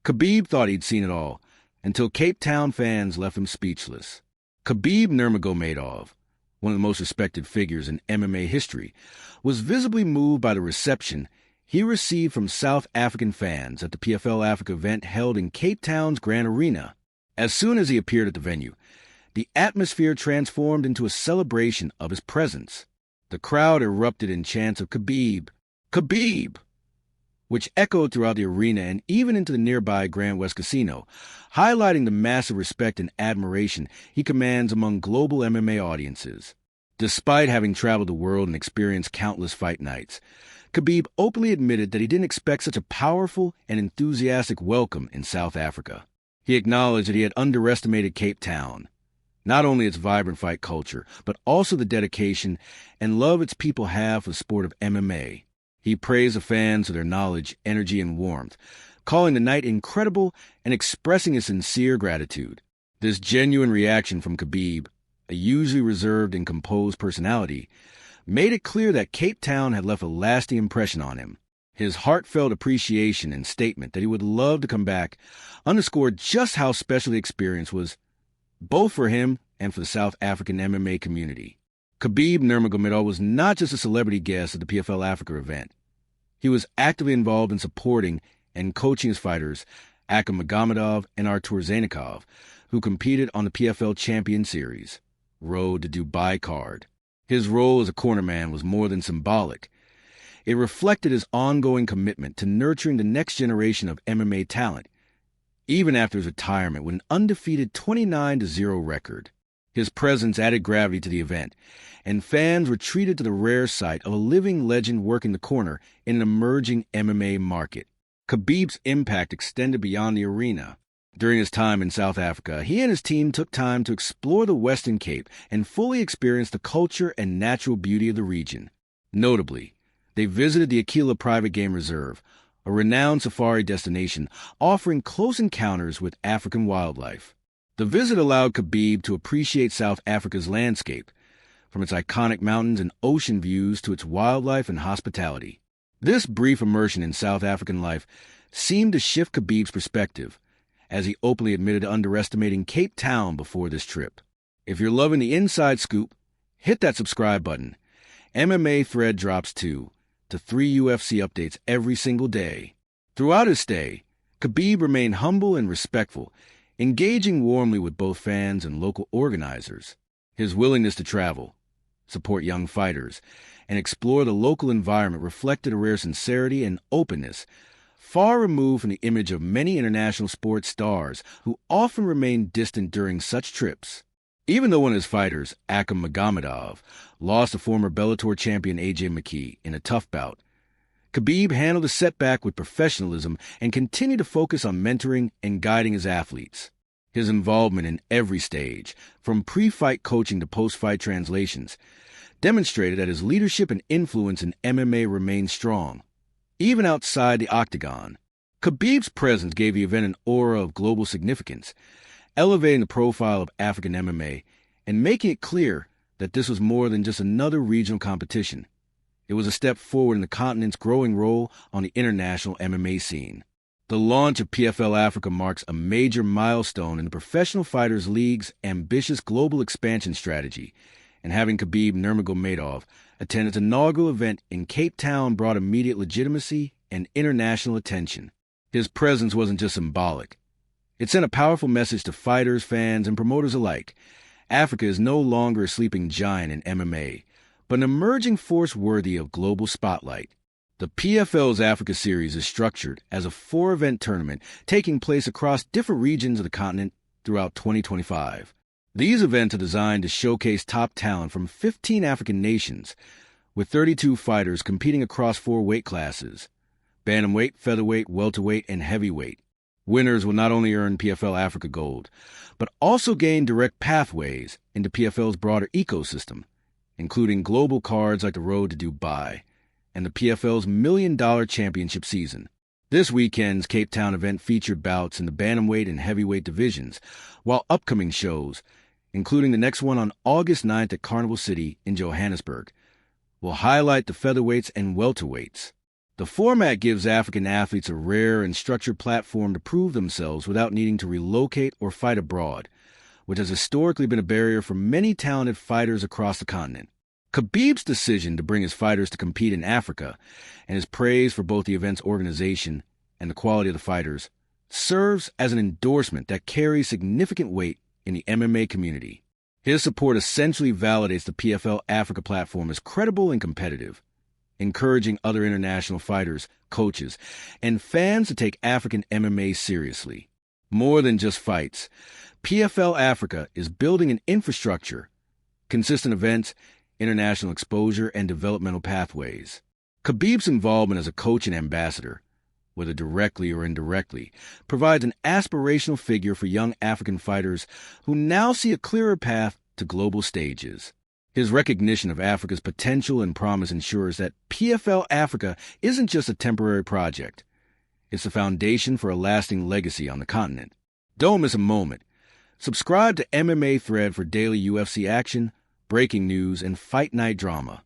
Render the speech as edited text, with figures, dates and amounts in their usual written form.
Khabib thought he'd seen it all, until Cape Town fans left him speechless. Khabib Nurmagomedov, one of the most respected figures in MMA history, was visibly moved by the reception he received from South African fans at the PFL Africa event held in Cape Town's Grand Arena. As soon as he appeared at the venue, the atmosphere transformed into a celebration of his presence. The crowd erupted in chants of "Khabib! Khabib!" which echoed throughout the arena and even into the nearby Grand West Casino, highlighting the massive respect and admiration he commands among global MMA audiences. Despite having traveled the world and experienced countless fight nights, Khabib openly admitted that he didn't expect such a powerful and enthusiastic welcome in South Africa. He acknowledged that he had underestimated Cape Town, not only its vibrant fight culture, but also the dedication and love its people have for the sport of MMA. He praised the fans for their knowledge, energy, and warmth, calling the night incredible and expressing his sincere gratitude. This genuine reaction from Khabib, a usually reserved and composed personality, made it clear that Cape Town had left a lasting impression on him. His heartfelt appreciation and statement that he would love to come back underscored just how special the experience was, both for him and for the South African MMA community. Khabib Nurmagomedov was not just a celebrity guest at the PFL Africa event. He was actively involved in supporting and coaching his fighters, Khabib Nurmagomedov and Artur Zaynukov, who competed on the PFL Champions Series, Road to Dubai card. His role as a cornerman was more than symbolic. It reflected his ongoing commitment to nurturing the next generation of MMA talent, even after his retirement with an undefeated 29-0 record. His presence added gravity to the event, and fans were treated to the rare sight of a living legend working the corner in an emerging MMA market. Khabib's impact extended beyond the arena. During his time in South Africa, he and his team took time to explore the Western Cape and fully experience the culture and natural beauty of the region. Notably, they visited the Aquila Private Game Reserve, a renowned safari destination offering close encounters with African wildlife. The visit allowed Khabib to appreciate South Africa's landscape, from its iconic mountains and ocean views to its wildlife and hospitality. This brief immersion in South African life seemed to shift Khabib's perspective, as he openly admitted to underestimating Cape Town before this trip. If you're loving the inside scoop, hit that subscribe button. MMA Thread drops 2 to 3 UFC updates every single day. Throughout his stay, Khabib remained humble and respectful, engaging warmly with both fans and local organizers. His willingness to travel, support young fighters, and explore the local environment reflected a rare sincerity and openness, far removed from the image of many international sports stars who often remain distant during such trips. Even though one of his fighters, Khabib Nurmagomedov, lost to former Bellator champion A.J. McKee in a tough bout, Khabib handled the setback with professionalism and continued to focus on mentoring and guiding his athletes. His involvement in every stage, from pre-fight coaching to post-fight translations, demonstrated that his leadership and influence in MMA remained strong, even outside the octagon. Khabib's presence gave the event an aura of global significance, elevating the profile of African MMA and making it clear that this was more than just another regional competition. It was a step forward in the continent's growing role on the international MMA scene. The launch of PFL Africa marks a major milestone in the Professional Fighters League's ambitious global expansion strategy, and having Khabib Nurmagomedov attend its inaugural event in Cape Town brought immediate legitimacy and international attention. His presence wasn't just symbolic. It sent a powerful message to fighters, fans, and promoters alike. Africa is no longer a sleeping giant in MMA, but an emerging force worthy of global spotlight. The PFL's Africa Series is structured as a 4-event tournament taking place across different regions of the continent throughout 2025. These events are designed to showcase top talent from 15 African nations, with 32 fighters competing across 4 weight classes: bantamweight, featherweight, welterweight, and heavyweight. Winners will not only earn PFL Africa Gold, but also gain direct pathways into PFL's broader ecosystem, including global cards like the Road to Dubai and the PFL's $1 Million Championship season. This weekend's Cape Town event featured bouts in the bantamweight and heavyweight divisions, while upcoming shows, including the next one on August 9th at Carnival City in Johannesburg, will highlight the featherweights and welterweights. The format gives African athletes a rare and structured platform to prove themselves without needing to relocate or fight abroad, which has historically been a barrier for many talented fighters across the continent. Khabib's decision to bring his fighters to compete in Africa, and his praise for both the event's organization and the quality of the fighters, serves as an endorsement that carries significant weight in the MMA community. His support essentially validates the PFL Africa platform as credible and competitive, encouraging other international fighters, coaches, and fans to take African MMA seriously. More than just fights, PFL Africa is building an infrastructure, consistent events, international exposure, and developmental pathways. Khabib's involvement as a coach and ambassador, whether directly or indirectly, provides an aspirational figure for young African fighters who now see a clearer path to global stages. His recognition of Africa's potential and promise ensures that PFL Africa isn't just a temporary project. It's the foundation for a lasting legacy on the continent. Don't miss a moment. Subscribe to MMA Thread for daily UFC action, breaking news, and fight night drama.